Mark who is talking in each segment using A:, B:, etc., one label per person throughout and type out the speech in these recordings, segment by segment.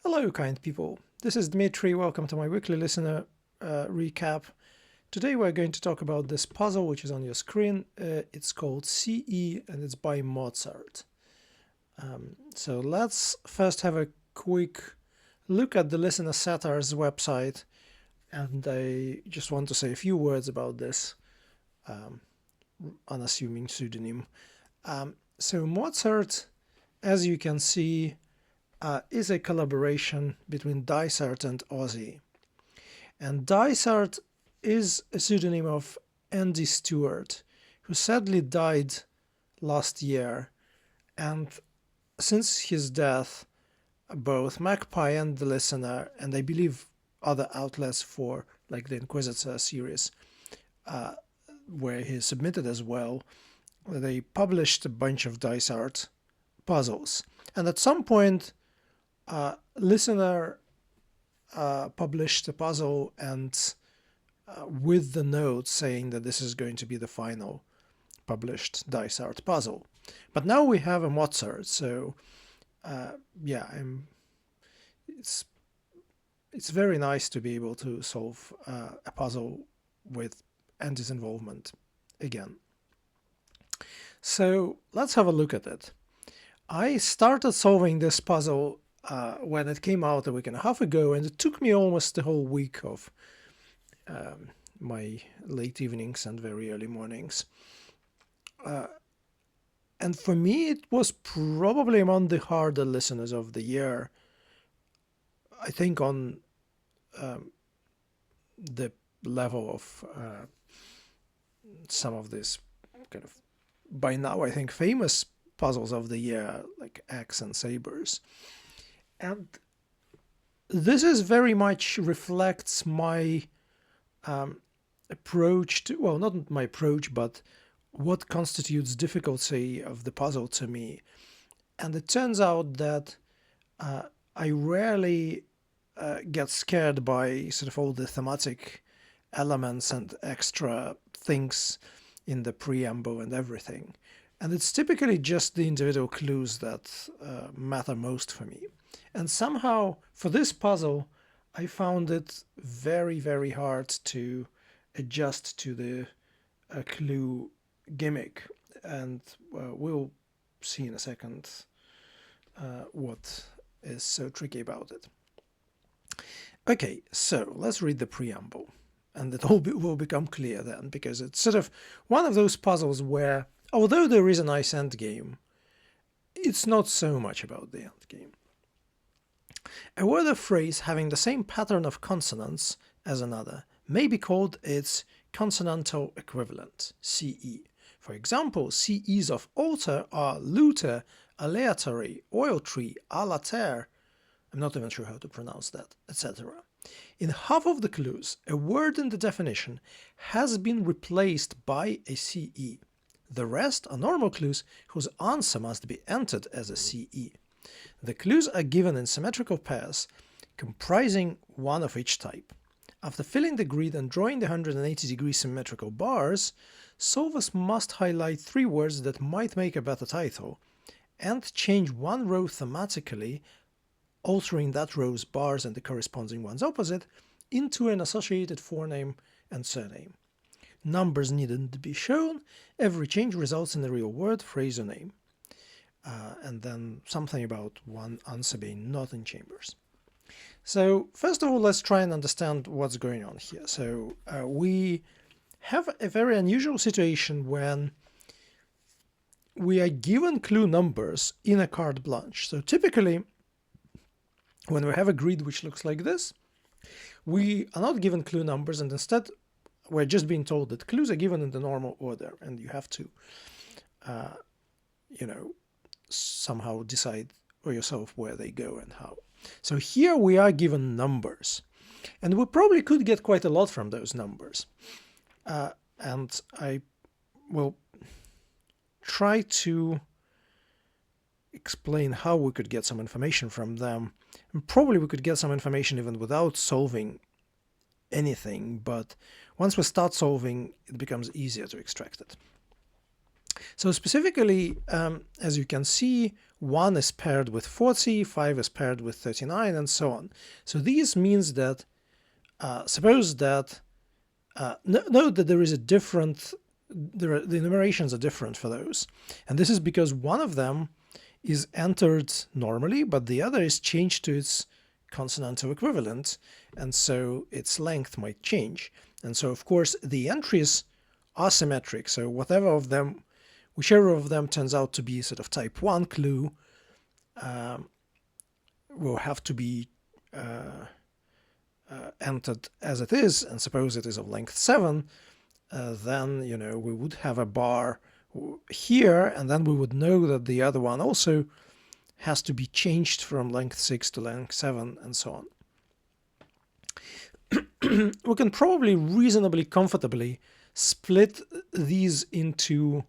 A: Hello, kind people. This is Dmitry. Welcome to my weekly listener recap. Today we're going to talk about this puzzle which is on your screen. It's called CE and it's by Mozart. So let's first have a quick look at the listener Satar's website, and I just want to say a few words about this unassuming pseudonym. So Mozart, as you can see, is a collaboration between Dysart and Ozzy. And Dysart is a pseudonym of Andy Stewart, who sadly died last year. And since his death, both Magpie and the Listener, and I believe other outlets for like the Inquisitor series, where he submitted as well, they published a bunch of Dysart puzzles. And at some point, Listener published a puzzle and with the note saying that this is going to be the final published Dysart puzzle. But now we have a Mozart, so it's very nice to be able to solve a puzzle with Andy's involvement again. So let's have a look at it. I started solving this puzzle when it came out a week and a half ago, and it took me almost the whole week of my late evenings and very early mornings. And for me, it was probably among the harder listeners of the year. I think on the level of some of these kind of, by now I think, famous puzzles of the year, like Axe and Sabers. And this is very much reflects my approach to, well, not my approach, but what constitutes difficulty of the puzzle to me. And it turns out that I rarely get scared by sort of all the thematic elements and extra things in the preamble and everything. And it's typically just the individual clues that matter most for me. And somehow, for this puzzle, I found it very, very hard to adjust to the clue gimmick. And we'll see in a second what is so tricky about it. Okay, so let's read the preamble. And it all will become clear then, because it's sort of one of those puzzles where, although there is a nice endgame, it's not so much about the endgame. A word or phrase having the same pattern of consonants as another may be called its consonantal equivalent, CE. For example, CEs of altar are luter, aleatory, oil tree, alater, I'm not even sure how to pronounce that, etc. In half of the clues, a word in the definition has been replaced by a CE. The rest are normal clues whose answer must be entered as a CE. The clues are given in symmetrical pairs, comprising one of each type. After filling the grid and drawing the 180-degree symmetrical bars, solvers must highlight 3 words that might make a better title, and change one row thematically, altering that row's bars and the corresponding one's opposite, into an associated forename and surname. Numbers needn't be shown. Every change results in a real word, phrase, or name. And then something about one answer being not in chambers. So first of all, let's try and understand what's going on here. So we have a very unusual situation when we are given clue numbers in a carte blanche. So typically, when we have a grid which looks like this, we are not given clue numbers, and instead we're just being told that clues are given in the normal order, and you have to, somehow decide for yourself where they go and how. So here we are given numbers, and we probably could get quite a lot from those numbers. And I will try to explain how we could get some information from them. And probably we could get some information even without solving anything, but once we start solving, it becomes easier to extract it. So specifically, as you can see, 1 is paired with 40, 5 is paired with 39, and so on. So this means that, suppose that, note that there is a different, the numerations are different for those. And this is because one of them is entered normally, but the other is changed to its consonantal equivalent, and so its length might change. And so, of course, the entries are symmetric, so whatever of them, whichever of them turns out to be sort of type 1 clue, will have to be entered as it is, and suppose it is of length 7, then, you know, we would have a bar here, and then we would know that the other one also has to be changed from length 6 to length 7, and so on. We can probably reasonably comfortably split these into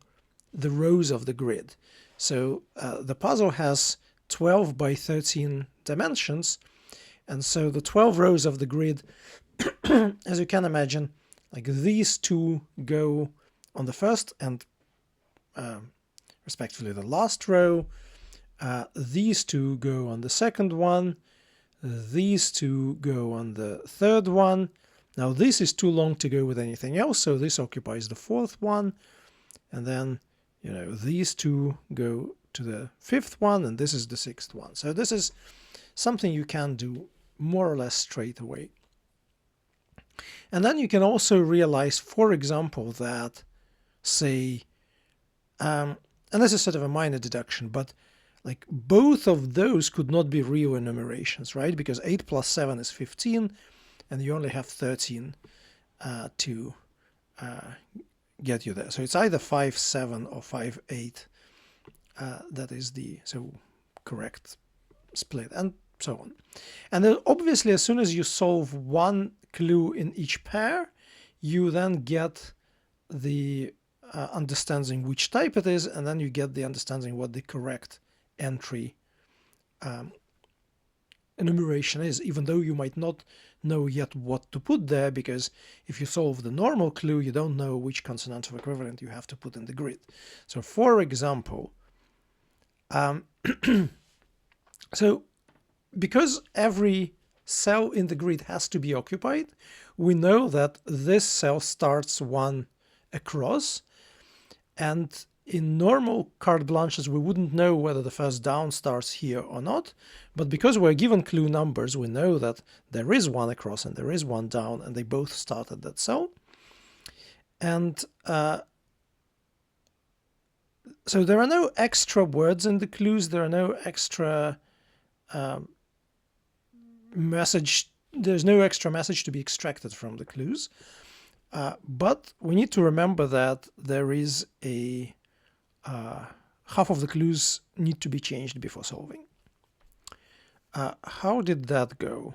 A: the rows of the grid. So the puzzle has 12 by 13 dimensions, and so the 12 rows of the grid, as you can imagine, like these two go on the first and respectively the last row, these two go on the second one, these two go on the third one. Now this is too long to go with anything else, so this occupies the fourth one, and then, you know, these two go to the fifth one, and this is the sixth one. So this is something you can do more or less straight away. And then you can also realize, for example, that, say, and this is sort of a minor deduction, but like both of those could not be real enumerations, right? Because 8 plus 7 is 15, and you only have 13 to get you there. So it's either 5, 7 or 5, 8. That is the correct split, and so on. And then obviously, as soon as you solve one clue in each pair, you then get the understanding which type it is, and then you get the understanding what the correct entry enumeration is, even though you might not know yet what to put there, because if you solve the normal clue, you don't know which consonantal equivalent you have to put in the grid. So for example, so because every cell in the grid has to be occupied, we know that this cell starts one across, and in normal carte blanches we wouldn't know whether the first down starts here or not, but because we're given clue numbers, we know that there is one across and there is one down, and they both start at that cell. And so there are no extra words in the clues, there are no extra message, there's no extra message to be extracted from the clues, but we need to remember that there is a half of the clues need to be changed before solving. How did that go?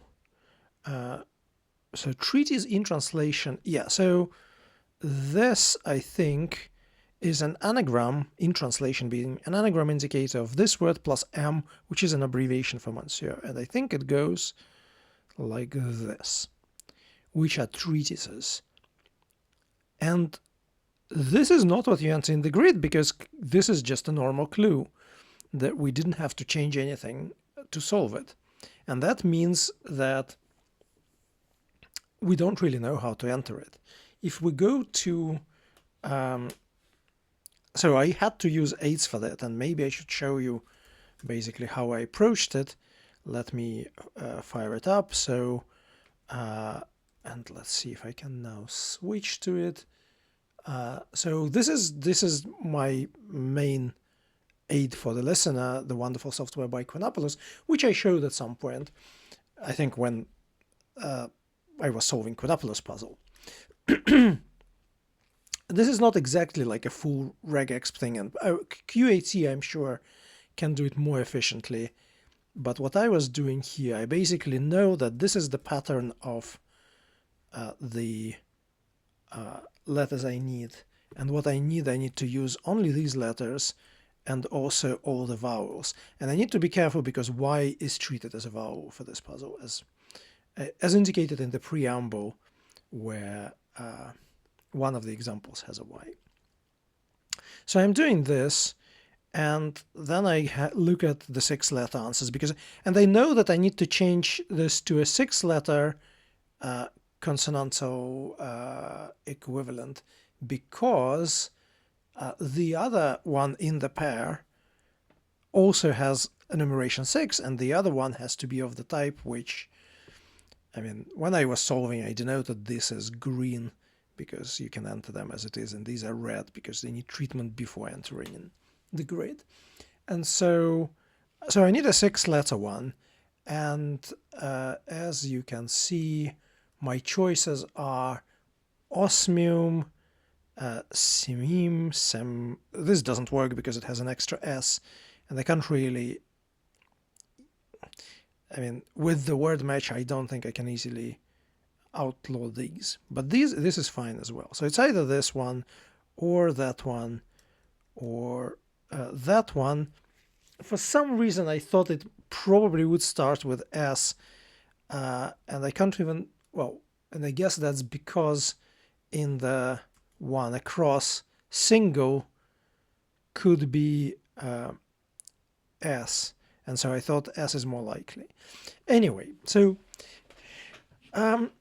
A: So treatise in translation, yeah, so this, I think, is an anagram in translation, being an anagram indicator of this word plus M, which is an abbreviation for Monsieur. And I think it goes like this, which are treatises. And this is not what you enter in the grid, because this is just a normal clue that we didn't have to change anything to solve it. And that means that we don't really know how to enter it. If we go to so I had to use 8s for that, and maybe I should show you basically how I approached it. Let me fire it up. So, and let's see if I can now switch to it. So this is my main aid for the listener, the wonderful software by Quinopoulos, which I showed at some point, I think when I was solving Quinopoulos' puzzle. This is not exactly like a full regex thing, and QAT, I'm sure, can do it more efficiently. But what I was doing here, I basically know that this is the pattern of the letters I need. And what I need to use only these letters and also all the vowels. And I need to be careful because Y is treated as a vowel for this puzzle, as indicated in the preamble, where one of the examples has a Y. So I'm doing this, and then I look at the 6-letter answers and I know that I need to change this to a 6-letter consonantal equivalent, because the other one in the pair also has a numeration 6, and the other one has to be of the type which, I mean, when I was solving, I denoted this as green because you can enter them as it is, and these are red because they need treatment before entering in the grid. And so I need a 6-letter one, and as you can see, my choices are osmium, simim, sem. This doesn't work because it has an extra s, and I can't really, I mean, with the word match, I don't think I can easily outlaw these, but this is fine as well. So it's either this one or that one or that one. For some reason, I thought it probably would start with S, and I can't even, well, and I guess that's because in the one across, single could be S, and so I thought S is more likely. Anyway, so and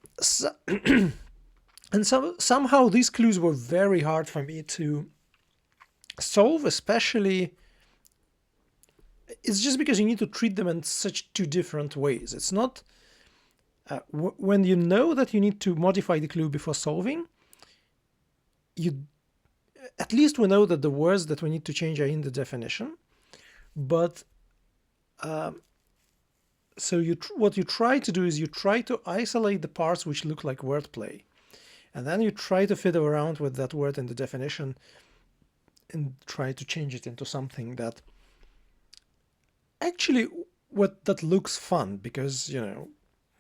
A: somehow these clues were very hard for me to solve, especially it's just because you need to treat them in such two different ways. It's not when you know that you need to modify the clue before solving, you at least we know that the words that we need to change are in the definition, but so what you try to do is you try to isolate the parts which look like wordplay, and then you try to fiddle around with that word in the definition and try to change it into something that actually that looks fun, because, you know,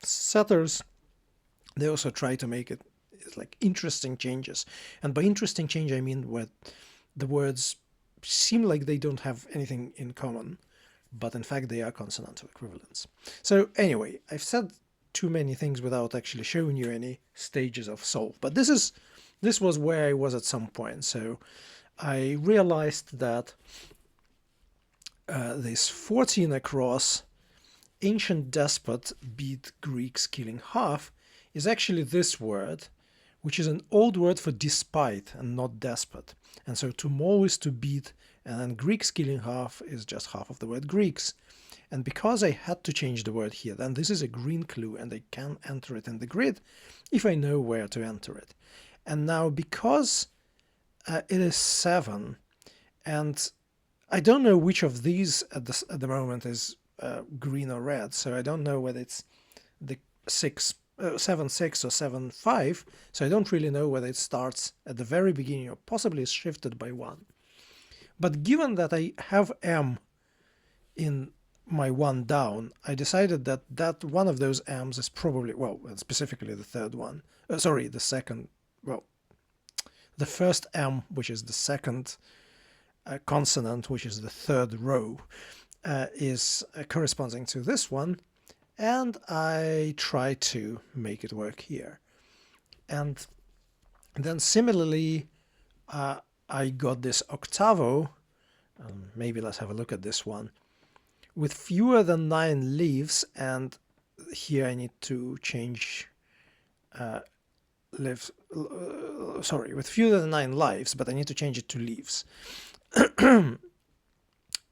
A: setters, they also try to make it like interesting changes. And by interesting change, I mean where the words seem like they don't have anything in common, but in fact they are consonantal equivalents. So anyway, I've said too many things without actually showing you any stages of solve, but this was where I was at some point. So I realized that this 14 across ancient despot beat Greeks killing half is actually this word, which is an old word for despite and not despot. And so to maul is to beat, and then Greeks killing half is just half of the word Greeks. And because I had to change the word here, then this is a green clue and I can enter it in the grid if I know where to enter it. And now because it is 7, and I don't know which of these at the moment is green or red, so I don't know whether it's the 7, 6 or 7, 5, so I don't really know whether it starts at the very beginning or possibly is shifted by 1. But given that I have M in my 1 down, I decided that one of those M's is probably, well, specifically the third one, sorry, the second, well, the first M, which is the second consonant, which is the third row, is corresponding to this one, and I try to make it work here. And then similarly, I got this octavo, maybe let's have a look at this one, with fewer than 9 leaves, and here I need to change with fewer than 9 lives, but I need to change it to leaves.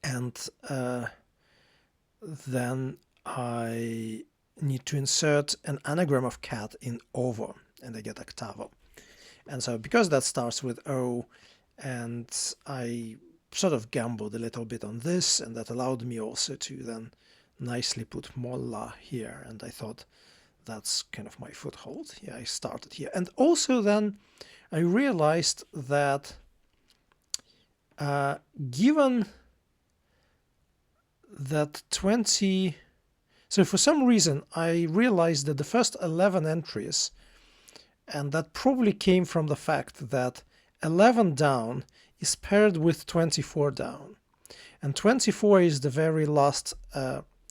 A: And then I need to insert an anagram of cat in ovo, and I get octavo. And so because that starts with O, and I sort of gambled a little bit on this, and that allowed me also to then nicely put molla here, and I thought that's kind of my foothold. Yeah, I started here. And also then I realized that given that 20, so for some reason I realized that the first 11 entries, and that probably came from the fact that 11 down is paired with 24 down, and 24 is the very last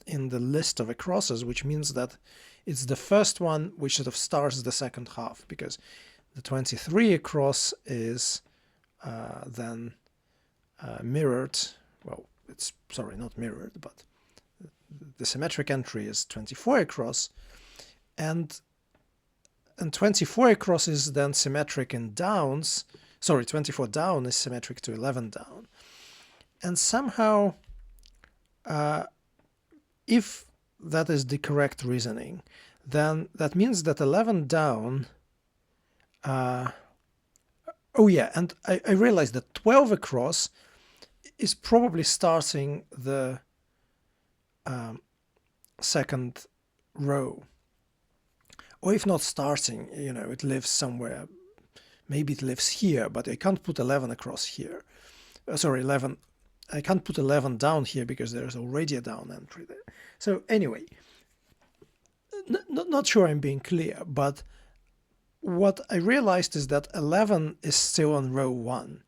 A: in the list of acrosses, which means that it's the first one which sort of starts the second half, because the 23 across is then mirrored, well, it's, sorry, not mirrored, but the symmetric entry is 24 across, and 24 across is then symmetric in downs. Sorry, 24 down is symmetric to 11 down. And somehow, if that is the correct reasoning, then that means that 11 down, oh yeah, and I realized that 12 across is probably starting the second row. Or if not starting, you know, it lives somewhere. Maybe it lives here, but I can't put 11 across here. Sorry, 11. I can't put 11 down here because there's already a down entry there. So anyway, not sure I'm being clear, but what I realized is that 11 is still on row 1,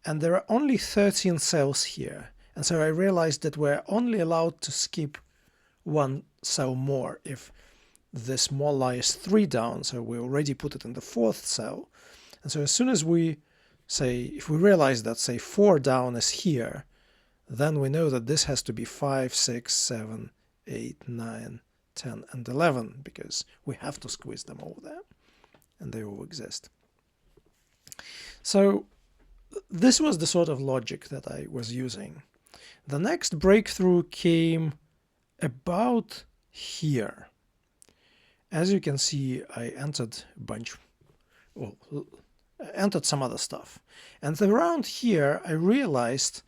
A: and there are only 13 cells here. And so I realized that we're only allowed to skip one cell more if the small lie is 3 down, so we already put it in the 4th cell. And so as soon as we say, if we realize that, say, 4 down is here, then we know that this has to be 5, 6, 7, 8, 9, 10, and 11, because we have to squeeze them all there, and they all exist. So this was the sort of logic that I was using. The next breakthrough came about here. As you can see, I entered a bunch, well, entered some other stuff. And around here, I realized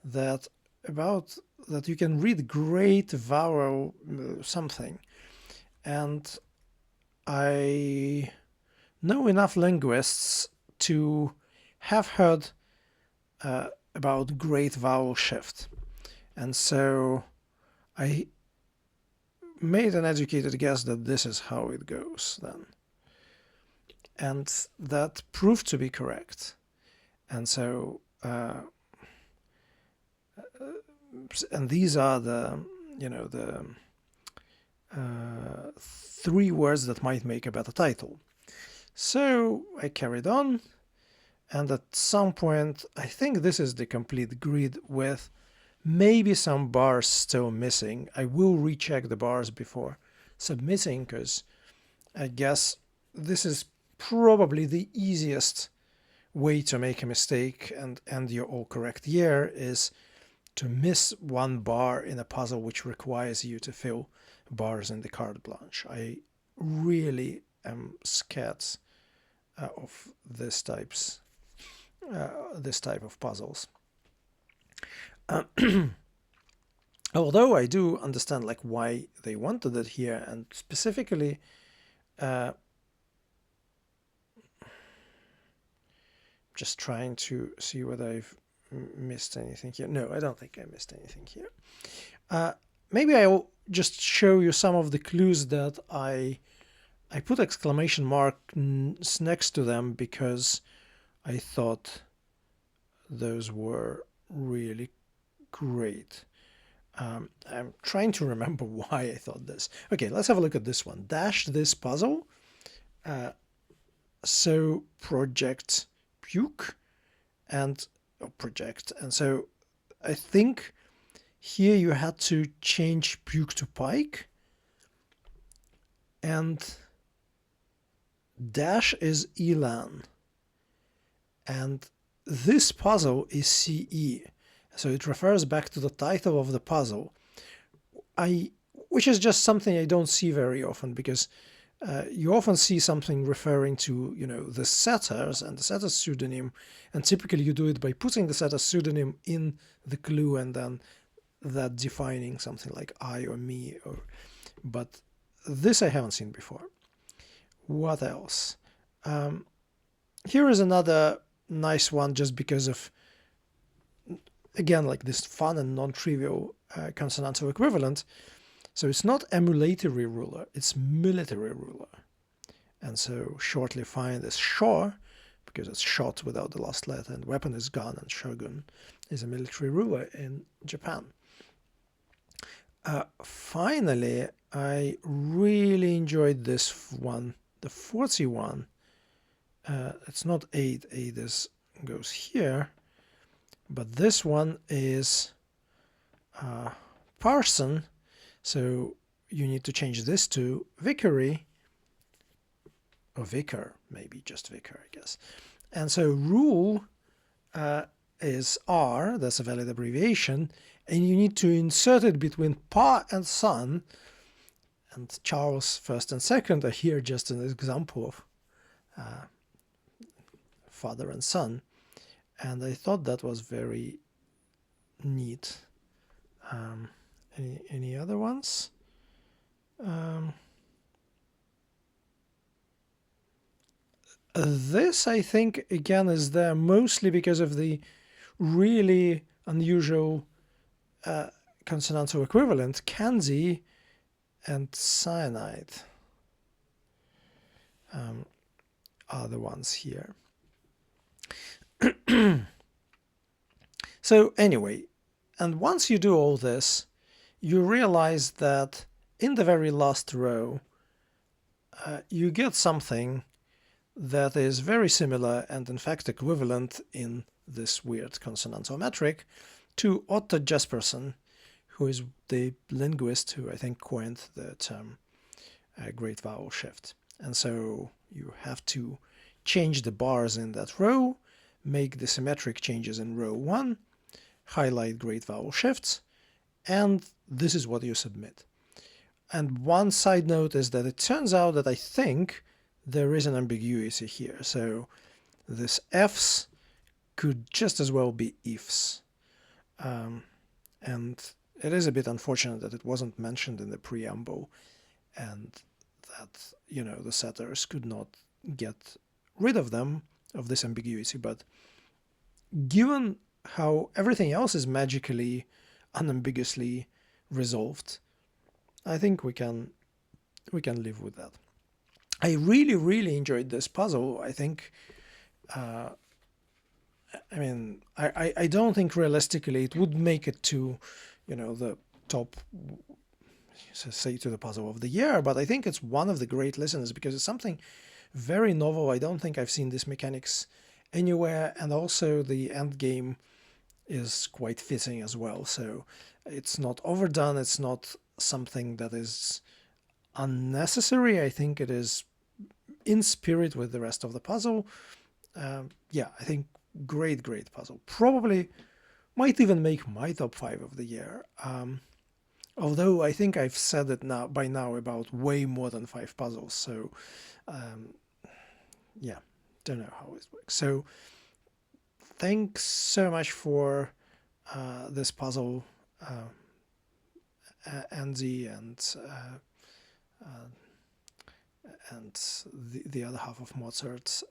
A: that you can read great vowel something. And I know enough linguists to have heard about great vowel shift. And so I made an educated guess that this is how it goes then. And that proved to be correct. And so, and these are the, you know, the 3 words that might make a better title. So I carried on, and at some point, I think this is the complete grid with maybe some bars still missing. I will recheck the bars before submitting, because I guess this is probably the easiest way to make a mistake and end your all correct year, is to miss 1 bar in a puzzle which requires you to fill bars in the carte blanche. I really am scared of this type of puzzles. Although I do understand like why they wanted it here, and specifically just trying to see whether I've missed anything here. No, I don't think I missed anything here. Maybe I'll just show you some of the clues that I put exclamation marks next to them because I thought those were really great. I'm trying to remember why I thought this. Okay, let's have a look at this one. Dash this puzzle. So project puke and project. And so I think here you had to change puke to pike. And dash is elan. And this puzzle is CE. So it refers back to the title of the puzzle, which is just something I don't see very often, because you often see something referring to, you know, the setters and the setter's pseudonym, and typically you do it by putting the setter's pseudonym in the clue and then that defining something like I or me. But this I haven't seen before. What else? Here is another nice one, just because of, again, like this fun and non-trivial consonantal equivalent. So it's not emulatory ruler, it's military ruler. And so shortly find is shor, because it's shot without the last letter, and weapon is gun, and shogun is a military ruler in Japan. Finally, I really enjoyed this one, the 41. It's not 8, 8 goes here, but this one is parson, so you need to change this to vicary, or vicar, maybe just vicar, I guess. And so rule is R, that's a valid abbreviation, and you need to insert it between pa and son. And Charles first and second are here just an example of father and son. And I thought that was very neat. Any other ones? This, I think, again, is there mostly because of the really unusual consonantal equivalent, kanzi and cyanide are the ones here. So anyway, and once you do all this, you realize that in the very last row, you get something that is very similar and in fact equivalent in this weird consonantal metric to Otto Jespersen, who is the linguist who I think coined the term great vowel shift. And so you have to change the bars in that row, make the symmetric changes in row 1, highlight great vowel shifts, and this is what you submit. And one side note is that it turns out that I think there is an ambiguity here. So this F's could just as well be ifs. And it is a bit unfortunate that it wasn't mentioned in the preamble and that, you know, the setters could not get rid of them, of this ambiguity. But given how everything else is magically, unambiguously resolved, I think we can live with that. I really enjoyed this puzzle. I think, I mean, I don't think realistically it would make it to, you know, the top, say, to the puzzle of the year, but I think it's one of the great listeners because it's something very novel. I don't think I've seen this mechanics anywhere, and also the end game is quite fitting as well. So it's not overdone. It's not something that is unnecessary. I think it is in spirit with the rest of the puzzle. Yeah, I think great puzzle. Probably might even make my top 5 of the year. Although I think I've said it by now about way more than 5 puzzles. So yeah, don't know how it works. So thanks so much for this puzzle, Andy, and the other half of Mozart,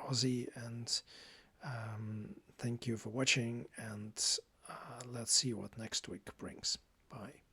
A: Ozzy, and thank you for watching, and let's see what next week brings. Bye.